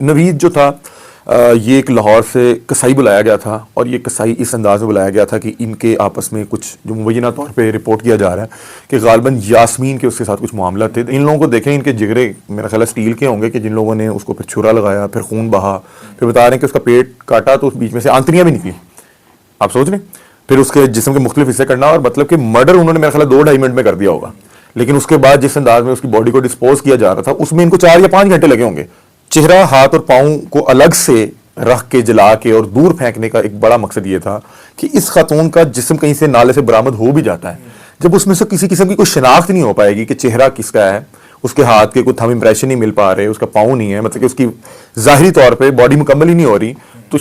نوید جو تھا یہ ایک لاہور سے کسائی بلایا گیا تھا، اور یہ کسائی اس انداز میں بلایا گیا تھا کہ ان کے آپس میں کچھ جو مبینہ طور پہ رپورٹ کیا جا رہا ہے کہ غالباً یاسمین کے اس کے ساتھ کچھ معاملات تھے۔ ان لوگوں کو دیکھیں، ان کے جگرے میرا خیال ہے اسٹیل کے ہوں گے، کہ جن لوگوں نے اس کو پھر چھرا لگایا، پھر خون بہا، پھر بتا رہے ہیں کہ اس کا پیٹ کاٹا تو اس بیچ میں سے آنتڑیاں بھی نکلی، آپ سوچ رہے ہیں، پھر اس کے جسم کے مختلف حصے کرنا، اور مطلب کہ مرڈر انہوں نے میرا خیال ہے 2-2.5 منٹ میں کر دیا ہوگا، لیکن اس کے بعد جس انداز میں اس کی باڈی کو ڈسپوز کیا جا رہا تھا اس میں ان کو 4 یا 5 گھنٹے لگے ہوں گے۔ چہرہ، ہاتھ اور پاؤں کو الگ سے رکھ کے جلا کے اور دور پھینکنے کا ایک بڑا مقصد یہ تھا کہ اس خاتون کا جسم کہیں سے نالے سے برآمد ہو بھی جاتا ہے، جب اس میں سے کسی قسم کی کوئی شناخت نہیں ہو پائے گی کہ چہرہ کس کا ہے، اس کے ہاتھ کے کوئی تھم امپریشن نہیں مل پا رہے، اس کا پاؤں نہیں ہے، مطلب کہ اس کی ظاہری طور پہ باڈی مکمل ہی نہیں ہو رہی، تو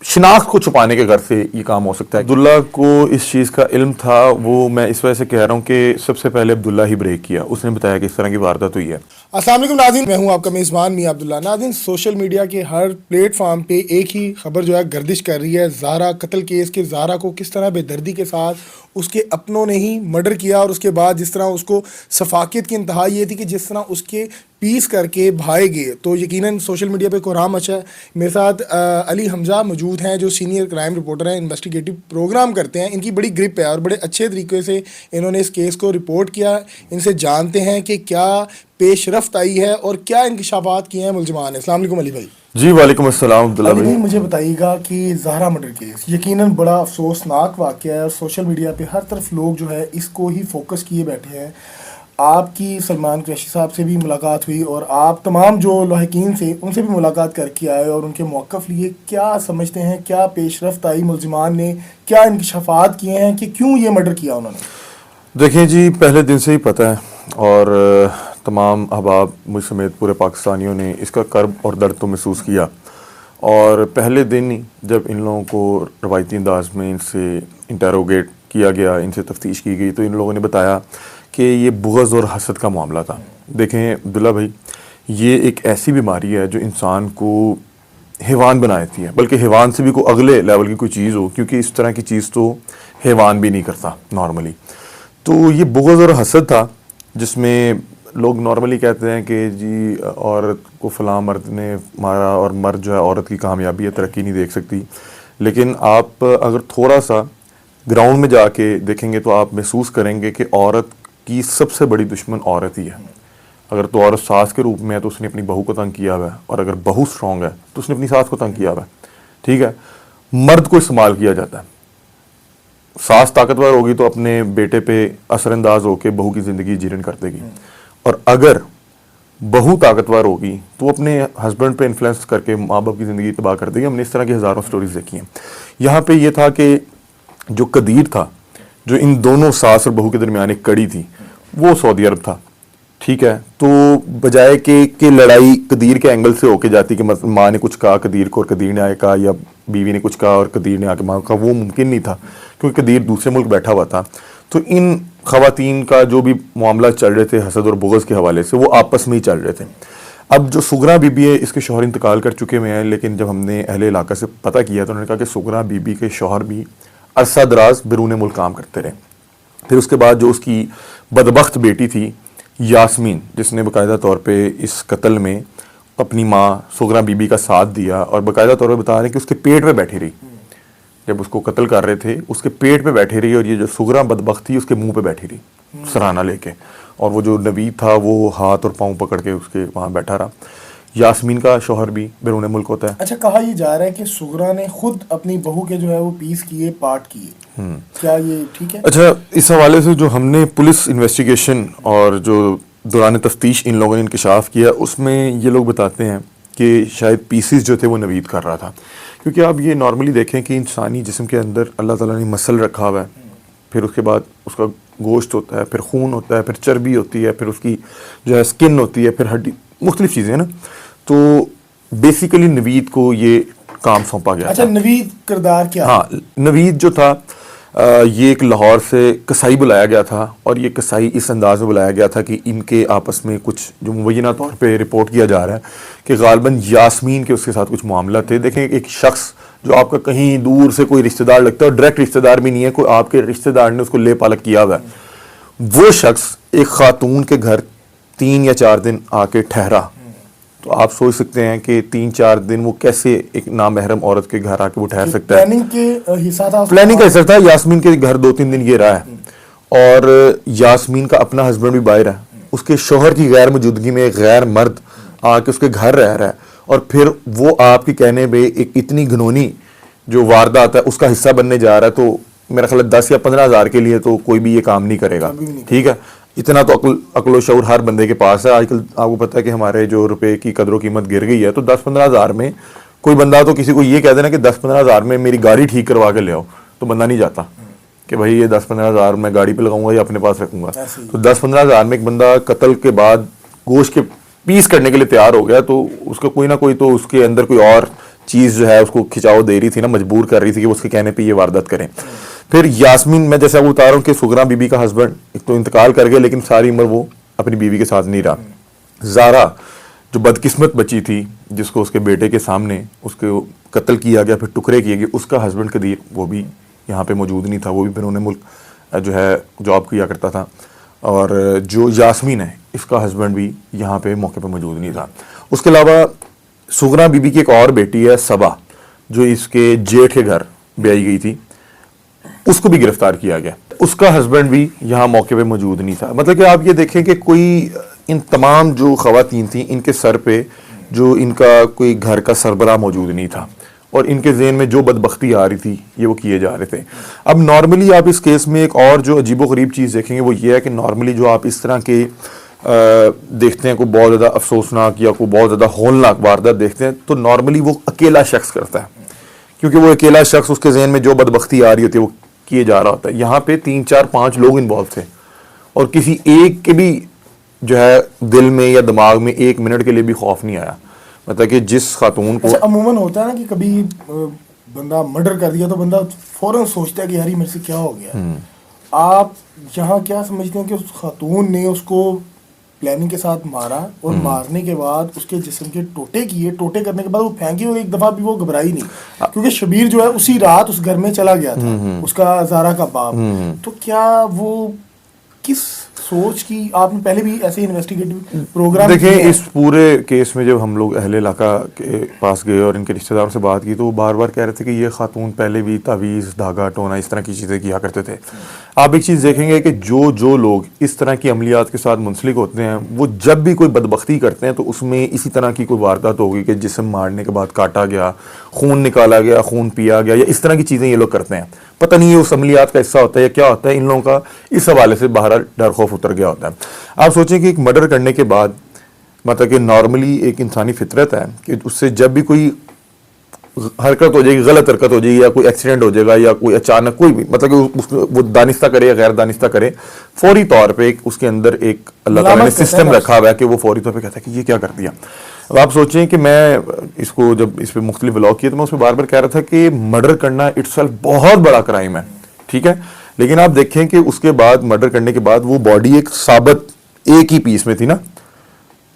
شناخت کو چھپانے کے غرض سے یہ کام ہو سکتا ہے۔ عبداللہ کو اس چیز کا علم تھا، وہ میں اس وجہ سے کہہ رہا ہوں کہ سب سے پہلے عبداللہ ہی بریک کیا، اس نے بتایا کہ اس طرح کی واردات ہوئی ہے۔ السلام علیکم ناظرین، میں ہوں آپ کا میزبان میاں عبداللہ۔ ناظرین، سوشل میڈیا کے ہر پلیٹ فارم پہ ایک ہی خبر جو ہے گردش کر رہی ہے، زہرا قتل کیس کے زہرا کو کس طرح بے دردی کے ساتھ اس کے اپنوں نے ہی مرڈر کیا، اور اس کے بعد جس طرح اس کو سفاکت کی انتہا یہ تھی کہ جس طرح اس کے پیس کر کے بھائے گئے، تو یقیناً سوشل میڈیا پہ کوہرام مچا ہے۔ میرے ساتھ علی حمزہ موجود ہیں، جو سینئر کرائم رپورٹر ہیں، انویسٹیگیٹو پروگرام کرتے ہیں۔ ان کی بڑی گرپ ہے اور بڑے اچھے طریقے سے انہوں نے اس کیس کو رپورٹ کیا۔ ان سے جانتے ہیں کہ کیا پیش رفت آئی ہے اور کیا انکشافات کیے ہیں ملزمان نے۔ السلام علیکم علی بھائی۔ جی وعلیکم السلام عبداللہ علی بھائی۔ مجھے بتائیے گا کہ زہرا مرڈر کیس یقیناً بڑا افسوسناک واقعہ ہے، اور سوشل میڈیا پہ ہر طرف لوگ جو ہے اس کو ہی فوکس کیے بیٹھے ہیں۔ آپ کی سلمان قریشی صاحب سے بھی ملاقات ہوئی، اور آپ تمام جو لاحقین سے ان سے بھی ملاقات کر کے آئے اور ان کے موقف لیے۔ کیا سمجھتے ہیں، کیا پیش رفت آئی ملزمان نے، کیا انکشافات کیے ہیں کہ کیوں یہ مرڈر کیا انہوں نے؟ دیکھیں جی، پہلے دن سے ہی پتہ ہے، اور تمام احباب مجھ سمیت پورے پاکستانیوں نے اس کا کرب اور درد تو محسوس کیا، اور پہلے دن ہی جب ان لوگوں کو روایتی انداز میں ان سے انٹیروگیٹ کیا گیا، ان سے تفتیش کی گئی، تو ان لوگوں نے بتایا کہ یہ بغض اور حسد کا معاملہ تھا۔ دیکھیں عبداللہ بھائی، یہ ایک ایسی بیماری ہے جو انسان کو حیوان بنا دیتی ہے، بلکہ حیوان سے بھی کوئی اگلے لیول کی کوئی چیز ہو، کیونکہ اس طرح کی چیز تو حیوان بھی نہیں کرتا نارملی۔ تو یہ بغض اور حسد تھا، جس میں لوگ نارملی کہتے ہیں کہ جی عورت کو فلاں مرد نے مارا، اور مرد جو ہے عورت کی کامیابی یا ترقی نہیں دیکھ سکتی، لیکن آپ اگر تھوڑا سا گراؤنڈ میں جا کے دیکھیں گے تو آپ محسوس کریں گے کہ عورت کی سب سے بڑی دشمن عورت ہی ہے۔ اگر تو عورت ساس کے روپ میں ہے تو اس نے اپنی بہو کو تنگ کیا ہوا ہے، اور اگر بہو اسٹرانگ ہے تو اس نے اپنی ساس کو تنگ کیا ہوا ہے، ٹھیک ہے۔ مرد کو استعمال کیا جاتا ہے، ساس طاقتور ہوگی تو اپنے بیٹے پہ اثر انداز ہو کے بہو کی زندگی جیرن کر دے گی، اور اگر بہو طاقتور ہوگی تو اپنے ہسبینڈ پہ انفلوئنس کر کے ماں باپ کی زندگی تباہ کر دے گی۔ ہم نے اس طرح کی ہزاروں سٹوریز دیکھی ہیں۔ یہاں پہ یہ تھا کہ جو قدیر تھا، جو ان دونوں ساس اور بہو کے درمیان ایک کڑی تھی، وہ سعودی عرب تھا، ٹھیک ہے۔ تو بجائے کہ لڑائی قدیر کے اینگل سے ہو کے جاتی کہ ماں نے کچھ کہا قدیر کو اور قدیر نے آئے کہا، یا بیوی نے کچھ کہا اور قدیر نے آ کے ماں کو کہا، وہ ممکن نہیں تھا کیونکہ قدیر دوسرے ملک بیٹھا ہوا تھا۔ تو ان خواتین کا جو بھی معاملہ چل رہے تھے حسد اور بغض کے حوالے سے، وہ آپس میں ہی چل رہے تھے۔ اب جو سغرا بی بی ہے، اس کے شوہر انتقال کر چکے ہوئے ہیں، لیکن جب ہم نے اہل علاقہ سے پتہ کیا تو انہوں نے کہا کہ سغرا بی بی کے شوہر بھی عرصہ دراز بیرون ملک کام کرتے رہے۔ پھر اس کے بعد جو اس کی بدبخت بیٹی تھی یاسمین، جس نے باقاعدہ طور پہ اس قتل میں اپنی ماں سغرا بی بی کا ساتھ دیا، اور باقاعدہ طور پہ بتا رہے ہیں کہ اس کے پیٹ پہ بیٹھی رہی، جب اس کو قتل کر رہے تھے اس کے پیٹ پہ بیٹھی رہی، اور یہ جو سغرا بدبخت تھی اس کے منہ پہ بیٹھی رہی سرانہ لے کے، اور وہ جو نوید تھا وہ ہاتھ اور پاؤں پکڑ کے اس کے وہاں بیٹھا رہا۔ یاسمین کا شوہر بھی بیرون ملک ہوتا ہے۔ اچھا، کہا یہ جا رہا ہے کہ سغرا نے خود اپنی بہو کے جو ہے وہ پیس کیے، پارٹ کیے، کیا یہ ٹھیک ہے؟ اچھا، اس حوالے سے جو ہم نے پولیس انویسٹیگیشن اور جو دوران تفتیش ان لوگوں نے انکشاف کیا، اس میں یہ لوگ بتاتے ہیں کہ شاید پیسز جو تھے وہ نوید کر رہا تھا، کیونکہ آپ یہ نارملی دیکھیں کہ انسانی جسم کے اندر اللہ تعالیٰ نے مسل رکھا ہوا ہے، پھر اس کے بعد اس کا گوشت ہوتا ہے، پھر خون ہوتا ہے، پھر چربی ہوتی ہے، پھر اس کی جو ہے اسکن ہوتی ہے، پھر ہڈی، مختلف چیزیں ہیں نا۔ تو بیسیکلی نوید کو یہ کام سونپا گیا۔ اچھا، نوید کردار کیا؟ ہاں، نوید جو تھا یہ ایک لاہور سے کسائی بلایا گیا تھا، اور یہ کسائی اس انداز میں بلایا گیا تھا کہ ان کے آپس میں کچھ جو مبینہ طور پہ رپورٹ کیا جا رہا ہے کہ غالباً یاسمین کے اس کے ساتھ کچھ معاملہ تھے۔ دیکھیں، ایک شخص جو آپ کا کہیں دور سے کوئی رشتہ دار لگتا ہے، اور ڈائریکٹ رشتہ دار بھی نہیں ہے، کوئی آپ کے رشتہ دار نے اس کو لے پالک کیا ہوا ہے، وہ شخص ایک خاتون کے گھر 3 یا 4 دن آ کے ٹھہرا، تو آپ سوچ سکتے ہیں کہ 3-4 دن وہ کیسے ایک نامحرم عورت کے گھر آ کے وہ ٹھہر سکتا ہے. پلاننگ کے حصہ تھا, پلاننگ کا حصہ تھا. یاسمین کے گھر 2-3 دن یہ رہا ہے, اور یاسمین کا اپنا ہسبینڈ بھی باہر ہے, اس کے شوہر کی غیر موجودگی میں ایک غیر مرد آ کے اس کے گھر رہ رہا ہے, اور پھر وہ آپ کے کہنے پہ ایک اتنی گھنونی جو واردات ہے اس کا حصہ بننے جا رہا ہے. تو میرا خیال ہے 10 یا 15 ہزار کے لیے تو کوئی بھی یہ کام نہیں کرے گا. ٹھیک ہے, اتنا تو عقل و شعور ہر بندے کے پاس ہے. آج کل آپ کو پتہ ہے کہ ہمارے جو روپے کی قدر و قیمت گر گئی ہے, تو 10-15 ہزار میں کوئی بندہ تو کسی کو یہ کہہ دینا کہ 10-15 ہزار میں میری گاڑی ٹھیک کروا کے لے آؤ, تو بندہ نہیں جاتا کہ بھائی یہ 10-15 ہزار میں گاڑی پہ لگاؤں گا یا اپنے پاس رکھوں گا. تو 10-15 ہزار میں ایک بندہ قتل کے بعد گوشت کے پیس کرنے کے لیے تیار ہو گیا, تو اس کا کوئی نہ کوئی تو اس کے اندر کوئی اور چیز جو ہے اس کو کھچاؤ دے رہی تھی نا, مجبور کر رہی تھی کہ وہ اس کے کہنے پہ یہ واردات کریں. پھر یاسمین, میں جیسا وہ بتا رہا ہوں کہ سغرا بی بی کا ہسبینڈ ایک تو انتقال کر گیا, لیکن ساری عمر وہ اپنی بیوی کے ساتھ نہیں رہا. زارا جو بدقسمت بچی تھی جس کو اس کے بیٹے کے سامنے اس کو قتل کیا گیا, پھر ٹکڑے کیے گئے, اس کا ہسبینڈ قدیر وہ بھی یہاں پہ موجود نہیں تھا, وہ بھی بیرون ملک جو ہے جاب کیا کرتا تھا. اور جو یاسمین ہے اس کا ہسبینڈ بھی یہاں پہ موقع پہ موجود نہیں تھا. اس کے علاوہ سغرا بی بی کی ایک اور بیٹی ہے صبا, جو اس کے جیٹھ کے گھر بیائی گئی تھی, اس کو بھی گرفتار کیا گیا. اس کا ہسبینڈ بھی یہاں موقع پہ موجود نہیں تھا. مطلب کہ آپ یہ دیکھیں کہ کوئی ان تمام جو خواتین تھیں ان کے سر پہ جو ان کا کوئی گھر کا سربراہ موجود نہیں تھا, اور ان کے ذہن میں جو بدبختی آ رہی تھی یہ وہ کیے جا رہے تھے. اب نارملی آپ اس کیس میں ایک اور جو عجیب و غریب چیز دیکھیں گے وہ یہ ہے کہ نارملی جو آپ اس طرح کے دیکھتے ہیں, کوئی بہت زیادہ افسوسناک یا کوئی بہت زیادہ ہولناک واردات دیکھتے ہیں, تو نارملی وہ اکیلا شخص کرتا ہے, کیونکہ وہ اکیلا شخص اس کے ذہن میں جو بدبختی آ رہی ہوتی ہے وہ کیے جا رہا ہوتا ہے. یہاں پہ 3-4-5 لوگ انوالو تھے, اور کسی ایک کے بھی جو ہے دل میں یا دماغ میں 1 منٹ کے لیے بھی خوف نہیں آیا. مطلب کہ جس خاتون کو عموماً ہوتا ہے نا کہ کبھی بندہ مرڈر کر دیا تو بندہ فوراً سوچتا ہے کہ یار یہ میرے سے کیا ہو گیا. آپ یہاں کیا سمجھتے ہیں کہ اس خاتون نے اس کو پلاننگ کے ساتھ مارا, اور مارنے کے بعد اس کے جسم کے ٹوٹے کیے, ٹوٹے کرنے کے بعد وہ پھینکے, اور ایک دفعہ بھی وہ گھبرائی نہیں, کیونکہ شبیر جو ہے اسی رات اس گھر میں چلا گیا تھا, اس کا زارا کا باپ. تو کیا وہ کس سوچ کی, آپ نے پہلے بھی ایسے انویسٹیگیٹو پروگرام دیکھیں اس پورے کیس میں جب ہم لوگ اہل علاقہ کے پاس گئے اور ان کے رشتہ داروں سے بات کی, تو وہ بار بار کہہ رہے تھے کہ یہ خاتون پہلے بھی تعویذ, دھاگا, ٹونا اس طرح کی چیزیں کیا کرتے تھے. آپ ایک چیز دیکھیں گے کہ جو لوگ اس طرح کی عملیات کے ساتھ منسلک ہوتے ہیں, وہ جب بھی کوئی بدبختی کرتے ہیں تو اس میں اسی طرح کی کوئی واردات ہوگی کہ جسم مارنے کے بعد کاٹا گیا, خون نکالا گیا, خون پیا گیا, یا اس طرح کی چیزیں یہ لوگ کرتے ہیں. پتہ نہیں یہ اس عملیات کا حصہ ہوتا ہے یا کیا ہوتا ہے, ان لوگوں کا اس حوالے سے باہر ڈر خوف اتر گیا ہوتا ہے. آپ سوچیں کہ ایک مرڈر کرنے کے بعد مطلب کہ نارملی ایک انسانی فطرت ہے کہ اس سے جب بھی کوئی حرکت ہو جائے گی, غلط حرکت ہو جائے گی, یا کوئی ایکسیڈنٹ ہو جائے گا, یا کوئی اچانک کوئی بھی مطلب کہ وہ دانستہ کرے یا غیر دانستہ کرے, فوری طور پہ اس کے اندر ایک اللہ تعالیٰ نے سسٹم رکھا ہوا ہے کہ وہ فوری طور پہ کہتا ہے کہ یہ کیا کر دیا. اب آپ سوچیں کہ میں اس کو جب اس پہ مختلف ولاگ کیے تو میں اس میں بار بار کہہ رہا تھا کہ مرڈر کرنا اٹس سیلف بہت بڑا کرائم ہے, ٹھیک ہے, لیکن آپ دیکھیں کہ اس کے بعد مرڈر کرنے کے بعد وہ باڈی ایک ثابت ایک ہی پیس میں تھی نا,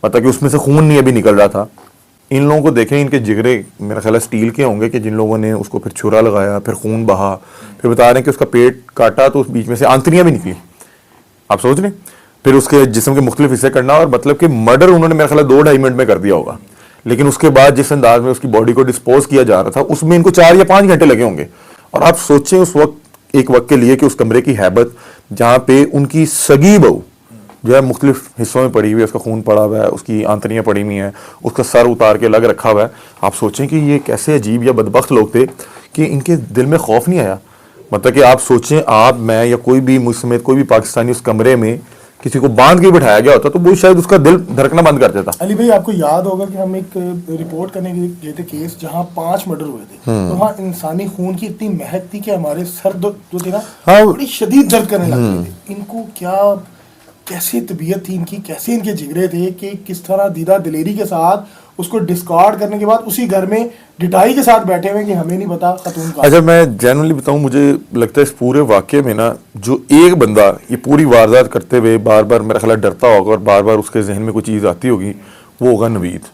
مطلب کہ اس میں سے خون نہیں ابھی نکل رہا تھا. ان لوگوں کو دیکھیں, ان کے جگرے میرا خیال ہے اسٹیل کے ہوں گے کہ جن لوگوں نے اس کو پھر چھرا لگایا, پھر خون بہا, پھر بتا رہے ہیں کہ اس کا پیٹ کاٹا تو اس بیچ میں سے آنتڑیاں بھی نکلی. آپ سوچ لیں, پھر اس کے جسم کے مختلف حصے کرنا, اور مطلب کہ مرڈر انہوں نے میرا خیال ہے 2-2.5 منٹ میں کر دیا ہوگا, لیکن اس کے بعد جس انداز میں اس کی باڈی کو ڈسپوز کیا جا رہا تھا اس میں ان کو 4 یا 5 گھنٹے لگے ہوں گے. اور آپ سوچیں اس وقت ایک وقت کے لیے کہ اس کمرے کی ہیبت جہاں پہ ان کی سگی بہو جو ہے مختلف حصوں میں پڑی ہوئی ہے, اس کا خون پڑا ہوا ہے, اس کی آنتڑیاں پڑی ہوئی ہیں, اس کا سر اتار کے الگ رکھا ہوا ہے. آپ سوچیں کہ یہ کیسے عجیب یا بدبخت لوگ تھے کہ ان کے دل میں خوف نہیں آیا. مطلب کہ آپ سوچیں, آپ میں یا کوئی بھی مجھ سمیت کوئی بھی پاکستانی اس کمرے میں کسی کو باندھ کے بٹھایا گیا ہوتا تو وہ شاید اس کا دل دھڑکنا بند کر دیتا. علی بھائی آپ کو یاد ہوگا کہ ہم ایک رپورٹ کرنے گئے تھے کیس جہاں 5 مرڈر ہوئے تھے, تو وہاں انسانی خون کی اتنی مہک تھی کہ ہمارے سر جو تھے نا بڑی شدید درد کرنے لگتے تھے. ان کو کیا کیسی طبیعت تھی ان کی, کیسے ان کے جگرے تھے کہ کس طرح دیدہ دلیری کے ساتھ اس کو ڈسکارڈ کرنے کے بعد اسی گھر میں ڈٹائی کے ساتھ بیٹھے ہوئے کہ ہمیں نہیں پتا خاتون کا. اچھا میں جنرلی بتاؤں, مجھے لگتا ہے اس پورے واقعے میں نا جو ایک بندہ یہ پوری واردات کرتے ہوئے بار بار میرا خیال ڈرتا ہوگا اور بار بار اس کے ذہن میں کوئی چیز آتی ہوگی, وہ ہوگا نوید.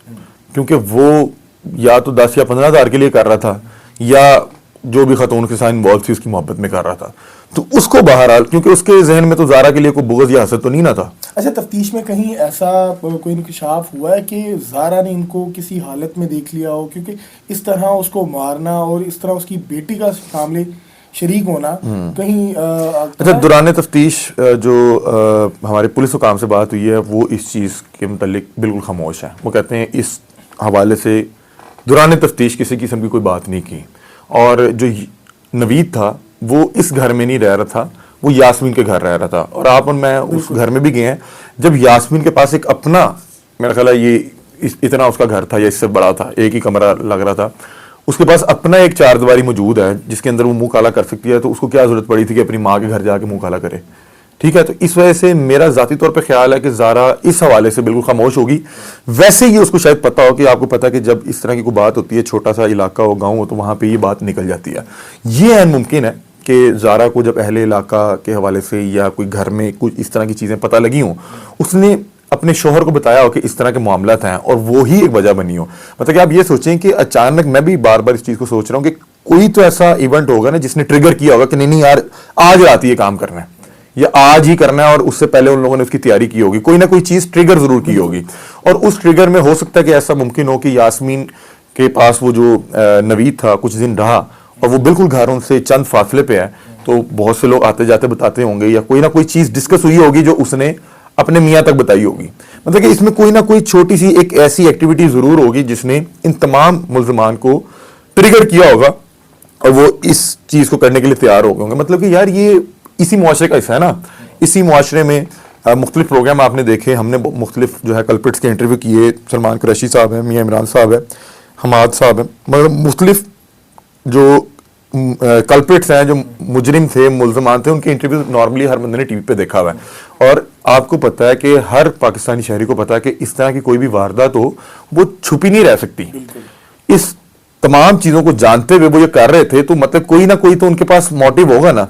کیونکہ وہ یا تو 10 یا 15 ہزار کے لیے کر رہا تھا, یا جو بھی خاتون کے ساتھ انوالو تھی اس کی محبت میں کر رہا تھا. تو اس کو بہرحال کیونکہ اس کے ذہن میں تو زارا کے لیے کوئی بغض یا حسد تو نہیں نہ تھا. اچھا تفتیش میں کہیں ایسا کوئی انکشاف ہوا ہے کہ زارا نے ان کو کسی حالت میں دیکھ لیا ہو, کیونکہ اس طرح اس کو مارنا اور اس طرح اس کی بیٹی کا معاملے شریک ہونا کہیں اچھا دوران تفتیش جو ہمارے پولیس حکام سے بات ہوئی ہے وہ اس چیز کے متعلق بالکل خاموش ہے. وہ کہتے ہیں اس حوالے سے دوران تفتیش کسی قسم کی کوئی بات نہیں کی, اور جو نوید تھا وہ اس گھر میں نہیں رہ رہا تھا, وہ یاسمین کے گھر رہ رہا تھا. اور آپ اور میں اس گھر میں بھی گئے ہیں جب یاسمین کے پاس ایک اپنا, میرا خیال ہے یہ اتنا اس کا گھر تھا یا اس سے بڑا تھا, ایک ہی کمرہ لگ رہا تھا, اس کے پاس اپنا ایک چار دیواری موجود ہے جس کے اندر وہ منہ کالا کر سکتی ہے, تو اس کو کیا ضرورت پڑی تھی کہ اپنی ماں کے گھر جا کے منہ کالا کرے. ٹھیک ہے, تو اس وجہ سے میرا ذاتی طور پہ خیال ہے کہ زارا اس حوالے سے بالکل خاموش ہوگی. ویسے ہی اس کو شاید پتا ہو کہ آپ کو پتا کہ جب اس طرح کی کوئی بات ہوتی ہے, چھوٹا سا علاقہ ہو, گاؤں ہو, تو وہاں پہ یہ بات نکل جاتی ہے. یہ عین ممکن ہے کہ زارا کو جب اہل علاقہ کے حوالے سے یا کوئی گھر میں کچھ اس طرح کی چیزیں پتہ لگی ہوں, اس نے اپنے شوہر کو بتایا ہو کہ اس طرح کے معاملات ہیں اور وہی ایک وجہ بنی ہو. مطلب کہ آپ یہ سوچیں کہ اچانک, میں بھی بار بار اس چیز کو سوچ رہا ہوں کہ کوئی تو ایسا ایونٹ ہوگا نا جس نے ٹریگر کیا ہوگا کہ نہیں یار آج رات یہ کام کرنا ہے یا آج ہی کرنا ہے, اور اس سے پہلے ان لوگوں نے اس کی تیاری کی ہوگی, کوئی نہ کوئی چیز ٹریگر ضرور کی ہوگی. اور اس ٹریگر میں ہو سکتا ہے کہ ایسا ممکن ہو کہ یاسمین کے پاس وہ جو نوید تھا کچھ دن رہا اور وہ بالکل گھروں سے چند فاصلے پہ ہے, تو بہت سے لوگ آتے جاتے بتاتے ہوں گے یا کوئی نہ کوئی چیز ڈسکس ہوئی ہوگی جو اس نے اپنے میاں تک بتائی ہوگی. مطلب کہ اس میں کوئی نہ کوئی چھوٹی سی ایک ایسی ایکٹیویٹی ضرور ہوگی جس نے ان تمام ملزمان کو ٹریگر کیا ہوگا اور وہ اس چیز کو کرنے کے لیے تیار ہو گئے ہوں گے. مطلب کہ یار یہ اسی معاشرے کا حصہ ہے نا. اسی معاشرے میں مختلف پروگرام آپ نے دیکھے, ہم نے مختلف جو ہے کلپرٹس کے انٹرویو کیے, سلمان قریشی صاحب ہیں, میاں عمران صاحب ہیں, حماد صاحب ہیں, مگر مختلف جو کلپرٹس ہیں, جو مجرم تھے, ملزمان تھے, ان کے انٹرویو نارملی ہر بندے نے ٹی وی پہ دیکھا ہوا ہے. اور آپ کو پتہ ہے کہ ہر پاکستانی شہری کو پتہ ہے کہ اس طرح کی کوئی بھی واردات ہو وہ چھپی نہیں رہ سکتی. اس تمام چیزوں کو جانتے ہوئے وہ یہ کر رہے تھے, تو مطلب کوئی نہ کوئی تو ان کے پاس موٹیو ہوگا نا.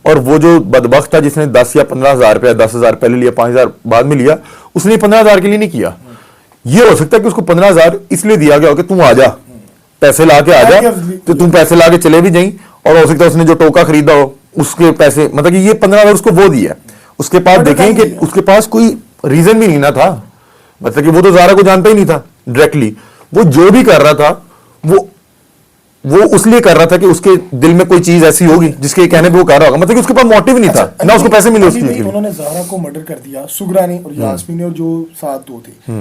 اور وہ جو بدبخت تھا جس نے 10 یا 15,000 روپیہ, 10,000 پہلے لیا, 5,000 بعد میں لیا, اس نے 15,000 کے لیے نہیں کیا. یہ ہو سکتا ہے کہ اس کو 15,000 اس لیے دیا گیا ہو کہ تم آ جا, پیسے لا کے آ جا, تو تم پیسے لا کے چلے بھی جائیں, اور ہو سکتا ہے اس نے جو ٹوکا خریدا ہو اس کے پیسے, مطلب کہ یہ 15,000 اس کو وہ دیا. اس کے پاس دیکھیں کہ اس کے پاس کوئی ریزن بھی نہیں نہ تھا, مطلب کہ وہ تو زارا کو جانتا ہی نہیں تھا ڈائریکٹلی. وہ جو بھی کر رہا تھا وہ اس لیے کر رہا تھا کہ اس کے دل میں کوئی چیز ایسی ہوگی جس کے کہنے پہ وہ کر رہا ہوگا. مطلب کہ اس کے پاس موٹیو نہیں تھا, نہ اس کو پیسے ملے اس چیز کے لیے. انہوں نے زارا کو مرڈر کر دیا, سگرا نے اور یاسمین نے, اور جو ساتھ دو تھے.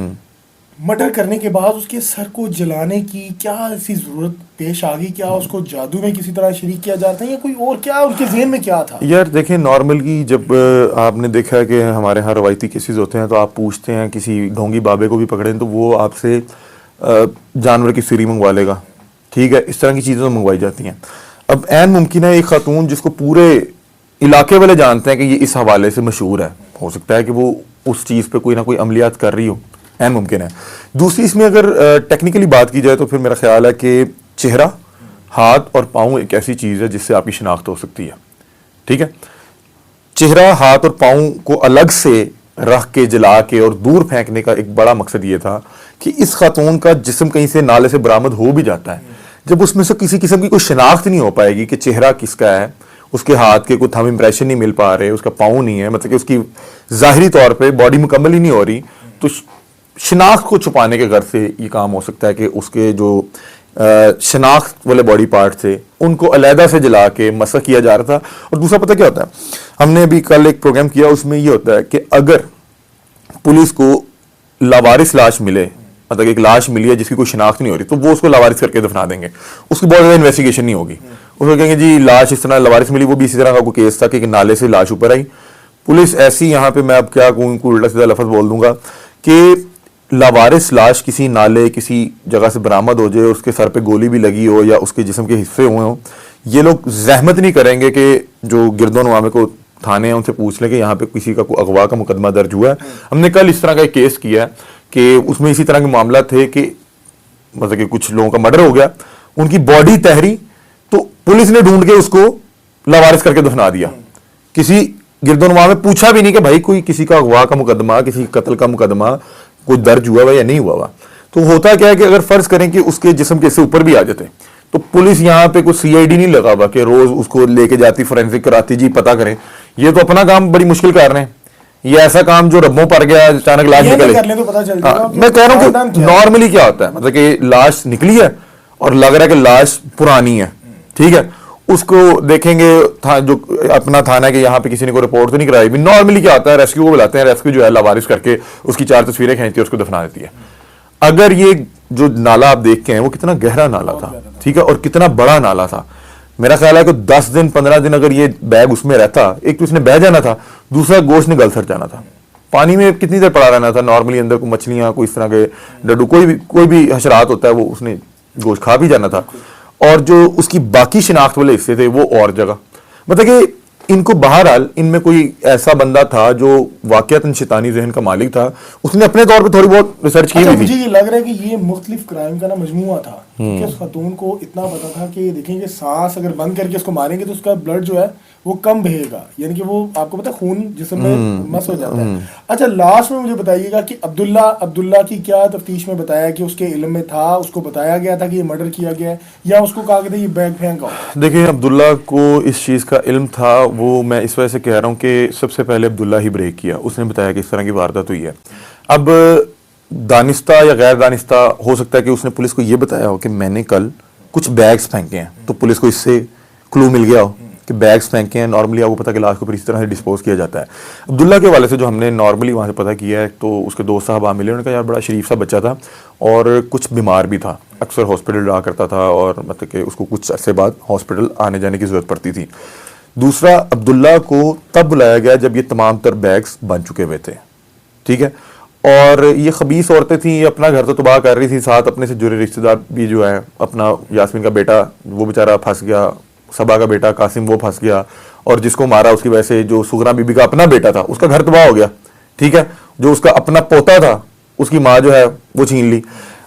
مرڈر کرنے کے بعد اس کے سر کو جلانے کی کیا ایسی ضرورت پیش آ گئی؟ کیا اس کو جادو میں کسی طرح شریک کیا جاتا ہے یا کوئی اور, کیا ان کے ذہن میں کیا تھا؟ یار دیکھیں, نارملی جب آپ نے دیکھا ہے کہ ہمارے ہاں روایتی کیسز ہوتے ہیں تو آپ پوچھتے ہیں, کسی ڈھونگی بابے کو بھی پکڑیں تو وہ آپ سے جانور کی سری منگوا لے گا. ٹھیک ہے, اس طرح کی چیزیں منگوائی جاتی ہیں. اب عین ممکن ہے ایک خاتون جس کو پورے علاقے والے جانتے ہیں کہ یہ اس حوالے سے مشہور ہے, ہو سکتا ہے کہ وہ اس چیز پہ کوئی نہ کوئی عملیات کر رہی ہو, عین ممکن ہے. دوسری اس میں اگر ٹیکنیکلی بات کی جائے تو پھر میرا خیال ہے کہ چہرہ, ہاتھ اور پاؤں ایک ایسی چیز ہے جس سے آپ کی شناخت ہو سکتی ہے. ٹھیک ہے, چہرہ, ہاتھ اور پاؤں کو الگ سے رکھ کے جلا کے اور دور پھینکنے کا ایک بڑا مقصد یہ تھا کہ اس خاتون کا جسم کہیں سے نالے سے برآمد ہو بھی جاتا ہے, جب اس میں سے کسی قسم کی کوئی شناخت نہیں ہو پائے گی کہ چہرہ کس کا ہے, اس کے ہاتھ کے کوئی تھم امپریشن نہیں مل پا رہے, اس کا پاؤں نہیں ہے, مطلب کہ اس کی ظاہری طور پہ باڈی مکمل ہی نہیں ہو رہی, تو شناخت کو چھپانے کے غرض سے یہ کام ہو سکتا ہے کہ اس کے جو شناخت والے باڈی پارٹ تھے ان کو علیحدہ سے جلا کے مسح کیا جا رہا تھا. اور دوسرا پتہ کیا ہوتا ہے, ہم نے ابھی کل ایک پروگرام کیا, اس میں یہ ہوتا ہے کہ اگر پولیس کو لاوارث لاش ملے, مطلب ایک لاش ملی ہے جس کی کوئی شناخت نہیں ہو رہی, تو وہ اس کو لاوارث کر کے دفنا دیں گے. اس کی بہت زیادہ انویسٹیگیشن نہیں ہوگی, اس کو کہیں گے جی لاش اس طرح لاوارث ملی, وہ بھی اسی طرح کا کوئی کیس تھا کہ نالے سے لاش اوپر آئی. پولیس ایسی, یہاں پہ میں اب کیا کہوں, کوئی الٹا سیدھا لفظ بول دوں گا کہ لاوارث لاش کسی نالے کسی جگہ سے برآمد ہو جائے, اس کے سر پہ گولی بھی لگی ہو یا اس کے جسم کے حصے ہوئے ہوں, یہ لوگ زحمت نہیں کریں گے کہ جو گرد و نواح کو تھانے ہیں ان سے پوچھ لیں کہ یہاں پہ کسی کا کوئی اغوا کا مقدمہ درج ہوا ہے. ہم نے کل اس طرح کا ایک کیس کیا ہے کہ اس میں اسی طرح کے معاملات تھے کہ مطلب کہ کچھ لوگوں کا مرڈر ہو گیا, ان کی باڈی تحری, تو پولیس نے ڈھونڈ کے اس کو لاوارث کر کے دفنا دیا. کسی گرد و نواح میں پوچھا بھی نہیں کہ بھائی کوئی کسی کا اغوا کا مقدمہ, کسی قتل کا مقدمہ کوئی درج ہوا ہوا یا نہیں ہوا ہوا. تو ہوتا کیا ہے کہ اگر فرض کریں کہ اس کے جسم کے سے اوپر بھی آ جاتے تو پولیس یہاں پہ کوئی سی آئی ڈی نہیں لگا ہوا کہ روز اس کو لے کے جاتی فورینسک کراتی جی پتہ کریں. یہ تو اپنا کام بڑی مشکل کر رہے ہیں. یہ ایسا کام جو ربوں پر گیا اچانک لاش نکلے. میں کہہ رہا ہوں کہ نارملی کیا ہوتا ہے مطلب کہ لاش نکلی ہے اور لگ رہا ہے کہ لاش پرانی ہے, ٹھیک ہے, اس کو دیکھیں گے جو اپنا تھانہ ہے کہ یہاں پہ کسی نے کوئی رپورٹ تو نہیں کرائی بھی. نارملی کیا ہوتا ہے ریسکیو کو بلاتے ہیں, ریسکیو جو ہے لاوارث کر کے اس کی 4 تصویریں کھینچتی ہے اس کو دفنا دیتی ہے. اگر یہ جو نالا آپ دیکھتے ہیں وہ کتنا گہرا نالا تھا, ٹھیک ہے, اور کتنا بڑا نالا تھا. میرا خیال ہے کہ 10 دن 15 دن اگر یہ بیگ اس میں رہتا, ایک تو اس نے بہ جانا تھا, دوسرا گوشت نے گل سڑ جانا تھا. پانی میں کتنی دیر پڑا رہنا تھا نارملی, اندر کوئی مچھلیاں کوئی اس طرح کے ڈڈو کوئی بھی حشرات ہوتا ہے وہ اس نے گوشت کھا بھی جانا تھا. اور جو اس کی باقی شناخت والے حصے تھے وہ اور جگہ, مطلب کہ ان کو بہرحال ان میں کوئی ایسا بندہ تھا جو واقعتاً شیطانی ذہن کا مالک تھا, اس نے اپنے طور پہ تھوڑی بہت ریسرچ کی ہوئی تھی. مجھے یہ لگ رہا ہے کہ یہ مختلف کرائم کا نا مجموعہ تھا, کیونکہ اس خاتون کو اتنا پتا تھا کہ دیکھیں کہ سانس اگر بند کر کے اس کو ماریں گے تو اس کا بلڈ جو ہے وہ کم بہے گا, یعنی کہ وہ آپ کو پتا خون جسم میں مس ہو جاتا ہے. اچھا لاسٹ میں مجھے بتائیے گا کہ عبداللہ کی کیا تفتیش میں بتایا کہ اس کے علم میں تھا, اس کو بتایا گیا تھا کہ یہ مرڈر کیا گیا ہے, یا اس کو کہا گیا تھا یہ بیگ پھینکا؟ دیکھیں عبداللہ کو اس چیز کا علم تھا, وہ میں اس وجہ سے کہہ رہا ہوں کہ سب سے پہلے عبداللہ ہی بریک کیا, اس نے بتایا کہ اس طرح کی واردات ہوئی ہے. اب دانستہ یا غیر دانستہ ہو سکتا ہے کہ اس نے پولیس کو یہ بتایا ہو کہ میں نے کل کچھ بیگز پھینکے ہیں, تو پولیس کو اس سے کلو مل گیا ہو کہ بیگز پھینکے ہیں. نارملی آپ کو پتا کہ لاش کو پھر اسی طرح سے ڈسپوز کیا جاتا ہے. عبداللہ کے حوالے سے جو ہم نے نارملی وہاں سے پتہ کیا ہے تو اس کے دوست صاحب ملے, انہوں نے کہا یار بڑا شریف سا بچہ تھا اور کچھ بیمار بھی تھا, اکثر ہاسپٹل جا کرتا تھا اور مطلب کہ اس کو کچھ عرصے بعد ہاسپٹل آنے جانے کی ضرورت پڑتی تھی. دوسرا عبداللہ کو تب بلایا گیا جب یہ تمام تر بیگز بن چکے ہوئے تھے, ٹھیک ہے, اور یہ خبیث عورتیں تھیں, یہ اپنا گھر تو تباہ کر رہی تھی, ساتھ اپنے سے جڑے رشتہ دار بھی جو ہے, اپنا یاسمین کا بیٹا وہ بیچارہ پھنس گیا, صبا کا بیٹا قاسم وہ پھنس گیا, اور جس کو مارا اس کی وجہ سے جو سغرا بی بی کا اپنا بیٹا تھا اس کا گھر تباہ ہو گیا, ٹھیک ہے, جو اس کا اپنا پوتا تھا اس کی ماں جو ہے وہ چھین لی.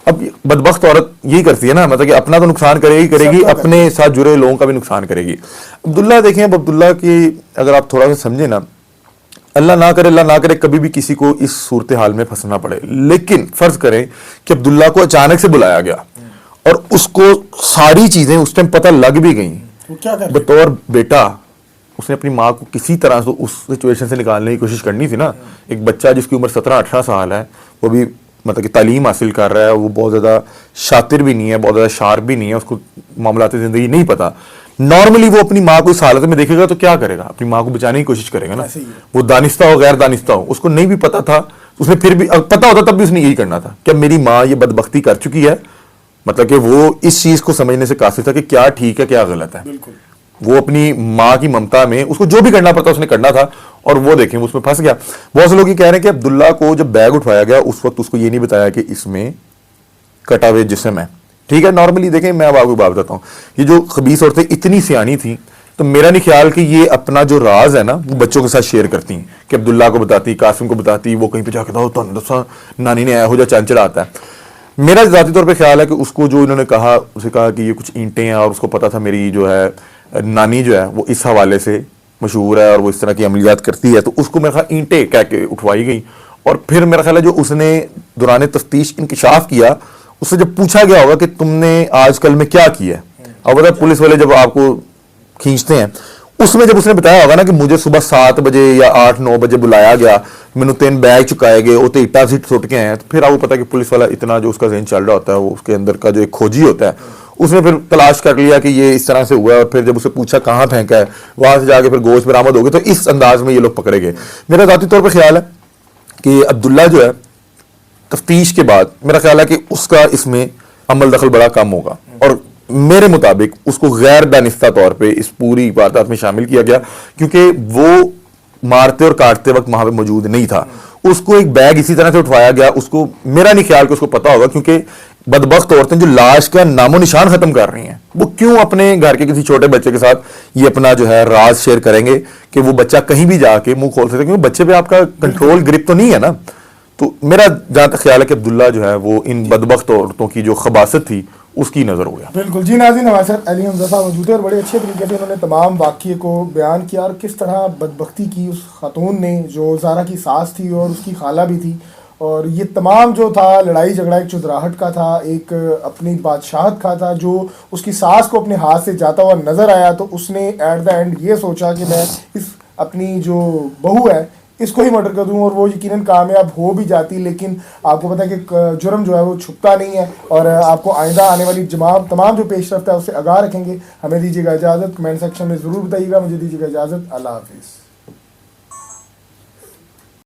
اب بدبخت عورت یہی کرتی ہے نا, مطلب کہ اپنا تو نقصان کرے گی, اپنے ساتھ جڑے لوگوں کا بھی نقصان کرے گی. عبداللہ دیکھیں, اب عبداللہ کی اگر آپ تھوڑا سا سمجھیں نا, اللہ نہ کرے کبھی بھی کسی کو اس صورتحال میں پھنسنا پڑے, لیکن فرض کریں کہ عبداللہ کو اچانک سے بلایا گیا اور اس کو ساری چیزیں اس ٹائم پتہ لگ بھی گئیں, بطور بیٹا اس نے اپنی ماں کو کسی طرح سے اس سچویشن سے نکالنے کی کوشش کرنی تھی نا. ایک بچہ جس کی عمر 17-18 سال ہے, وہ بھی مطلب کہ تعلیم حاصل کر رہا ہے, وہ بہت زیادہ شاطر بھی نہیں ہے, بہت زیادہ شارپ بھی نہیں ہے, اس کو معاملات زندگی نہیں پتا. نارملی وہ اپنی ماں کو اس حالت میں دیکھے گا تو کیا کرے گا, اپنی ماں کو بچانے کی کوشش کرے گا نا. وہ دانستہ ہو غیر دانستہ ہو, اس کو نہیں بھی پتا تھا, اس نے پھر بھی پتا ہوتا تب بھی اس نے یہی کرنا تھا کہ میری ماں یہ بدبختی کر چکی ہے, مطلب کہ وہ اس چیز کو سمجھنے سے قاصر تھا کہ کیا ٹھیک ہے کیا غلط ہے. وہ اپنی ماں کی ممتا میں اس کو جو بھی کرنا پڑتا اس نے کرنا تھا, اور وہ دیکھیں وہ اس میں پھنس گیا. بہت سے لوگ یہ کہہ رہے ہیں کہ عبداللہ کو جب بیگ اٹھوایا گیا اس وقت اس کو یہ نہیں بتایا کہ اس میں کٹا ہوئے جسم ہے, ٹھیک ہے. نارملی دیکھیں میں اب آپ کو بات بتاتا ہوں, یہ جو خبیث عورتیں اتنی سیانی تھیں تو میرا نہیں خیال کہ یہ اپنا جو راز ہے نا وہ بچوں کے ساتھ شیئر کرتی ہیں, کہ عبداللہ کو بتاتی, قاسم کو بتاتی, وہ کہیں پہ جا کے دسا نانی نے ایہو جا چانچڑا آتا ہے. میرا ذاتی طور پہ خیال ہے کہ اس کو جو انہوں نے کہا, اسے کہا کہ یہ کچھ اینٹیں ہیں, اور اس کو پتا تھا میری جو ہے نانی جو ہے وہ اس حوالے سے مشہور ہے اور وہ اس طرح کی عملیات کرتی ہے, تو اس کو میرا خیال اینٹیں کہہ کے اٹھوائی گئی. اور پھر میرا خیال ہے جو اس نے دوران تفتیش انکشاف کیا, اس سے جب پوچھا گیا ہوگا کہ تم نے آج کل میں کیا کیا ہے, اور بتا پولیس والے جب آپ کو کھینچتے ہیں اس میں جب اس نے بتایا ہوگا نا کہ مجھے صبح 7 بجے یا 8-9 بجے بلایا گیا, میں نے 3 بیگ چکائے گئے, وہ تو اٹا سیٹ سٹ کے ہیں, تو پھر آپ کو پتا کہ پولیس والا اتنا جو اس کا ذہن چل رہا ہوتا ہے, وہ اس کے اندر کا جو ایک کھوجی ہوتا ہے, اس نے پھر تلاش کر لیا کہ یہ اس طرح سے ہوا ہے, اور پھر جب اسے پوچھا کہاں پھینکا ہے, وہاں سے جا کے پھر گوشت برآمد ہو گئے, تو اس انداز میں یہ لوگ پکڑے گئے. میرا ذاتی طور پہ خیال ہے کہ عبداللہ جو ہے تفتیش کے بعد میرا خیال ہے کہ اس کا اس میں عمل دخل بڑا کم ہوگا, اور میرے مطابق اس کو غیر دانستہ طور پہ اس پوری واردات میں شامل کیا گیا, کیونکہ وہ مارتے اور کاٹتے وقت وہاں پہ موجود نہیں تھا. اس کو ایک بیگ اسی طرح سے اٹھوایا گیا, اس کو میرا نہیں خیال کہ اس کو پتا ہوگا, کیونکہ بدبخت عورتیں جو لاش کا نام و نشان ختم کر رہی ہیں, وہ کیوں اپنے گھر کے کسی چھوٹے بچے کے ساتھ یہ اپنا جو ہے راز شیئر کریں گے کہ وہ بچہ کہیں بھی جا کے منہ کھول سکتے, کیونکہ بچے پہ آپ کا کنٹرول گرپ تو نہیں ہے نا. تو میرا جہاں تک خیال ہے کہ عبداللہ جو ہے وہ ان بدبخت عورتوں کی جو خباثت تھی اس کی نظر ہو گیا. بالکل جی. ناظرین ہمارے ساتھ علی حمزہ صاحب موجود ہیں اور بڑے اچھے طریقے سے انہوں نے تمام واقعے کو بیان کیا, اور کس طرح بدبختی کی اس خاتون نے جو زارا کی ساس تھی اور اس کی خالہ بھی تھی, اور یہ تمام جو تھا لڑائی جھگڑا ایک چودراہٹ کا تھا, ایک اپنی بادشاہت کا تھا. جو اس کی ساس کو اپنے ہاتھ سے جاتا ہوا نظر آیا تو اس نے ایٹ دا اینڈ یہ سوچا کہ میں اس اپنی جو بہو ہے اس کو ہی مرڈر کر دوں, اور وہ یقیناً کامیاب ہو بھی جاتی. لیکن آپ کو پتہ ہے کہ جرم جو ہے وہ چھپتا نہیں ہے, اور آپ کو آئندہ آنے والی تمام جو پیش رفت ہے اس سے آگاہ رکھیں گے. ہمیں دیجیے گا اجازت, کمنٹ سیکشن میں ضرور بتائیے گا. مجھے دیجیے گا اجازت, اللہ حافظ.